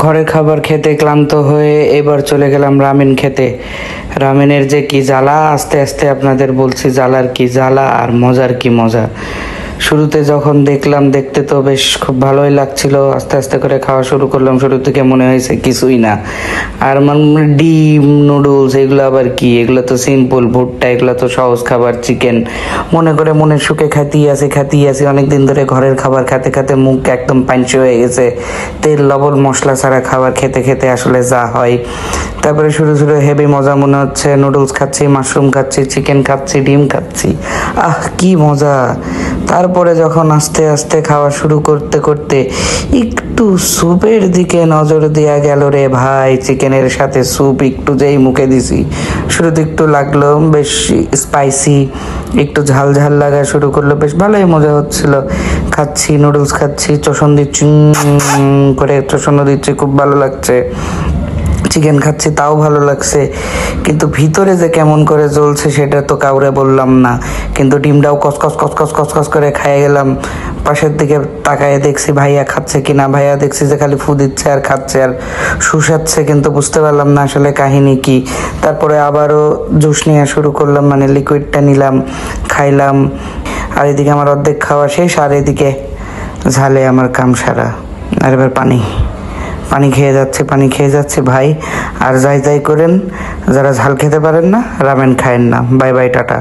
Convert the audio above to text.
ঘরের খাবার খেতে ক্লান্ত হয়ে এবার চলে গেলাম রামেন খেতে। রামেনের যে কি জ্বালা, আস্তে আস্তে আপনাদের বলছি জ্বালার কি জ্বালা আর মজার কি মজা। শুরুতে যখন দেখলাম, দেখতে তো বেশ খুব ভালোই লাগছিল, আস্তে আস্তে করে খাওয়া শুরু করলাম। শুরু থেকে মনে হয়েছে কিছুই না, আর মানে ডিম নুডলস এগুলো আবার কি, এগুলো তো সিম্পল, ভুট্টা এগুলো তো সহজ খাবার, চিকেন মনে করে মনের সুখে খাতেই আছি অনেকদিন ধরে। ঘরের খাবার খেতে খেতে মুখ একদম পাঞ্চে হয়ে গেছে, তেল লবণ মশলা ছাড়া খাবার খেতে খেতে আসলে যা হয়। তারপরে শুরু শুরু হেভি মজা মনে হচ্ছে, নুডলস খাচ্ছি, মাশরুম খাচ্ছি, চিকেন খাচ্ছি, ডিম খাচ্ছি, আহ কি মজা। তারপরে যখন আস্তে আস্তে খাওয়া শুরু করতে করতে একটু স্যুপের দিকে নজর দেয়া গেল রে ভাই। চিকেনের সাথে স্যুপ একটু যেই মুখে দিছি, শুরুতে একটু লাগলো বেশ স্পাইসি, একটু ঝাল ঝাল লাগা শুরু করলো, বেশ ভালোই মজা হচ্ছিল। খাচ্ছি, নুডলস খাচ্ছি, চোষণ দিচ্ছি করে চোষণ দিচ্ছি, খুব ভালো লাগছে। চিকেন খাচ্ছি, তাও ভালো লাগছে, কিন্তু ভিতরে যে কেমন করে জ্বলছে সেটা তো কাউরে বললাম না। কিন্তু ডিমটাও কসকস কসকস কসকস করে খাইয়ে গেলাম। পাশের দিকে তাকায় দেখছি ভাইয়া খাচ্ছে কিনা, ভাইয়া দেখছি যে খালি ফু দিচ্ছে আর খাচ্ছে আর শুষাচ্ছে, কিন্তু বুঝতে পারলাম না আসলে কাহিনী কি। তারপরে আবারও জুস নেওয়া শুরু করলাম, মানে লিকুইডটা নিলাম, খাইলাম। আর এদিকে আমার অর্ধেক খাওয়া শেষ, আর এদিকে ঝালে আমার কাম সারা। আর এবার পানি খেয়ে যাচ্ছে ভাই। আর যাই করেন, যারা ঝাল খেতে পারেন না রামেন খায়েন না। Bye bye, tata.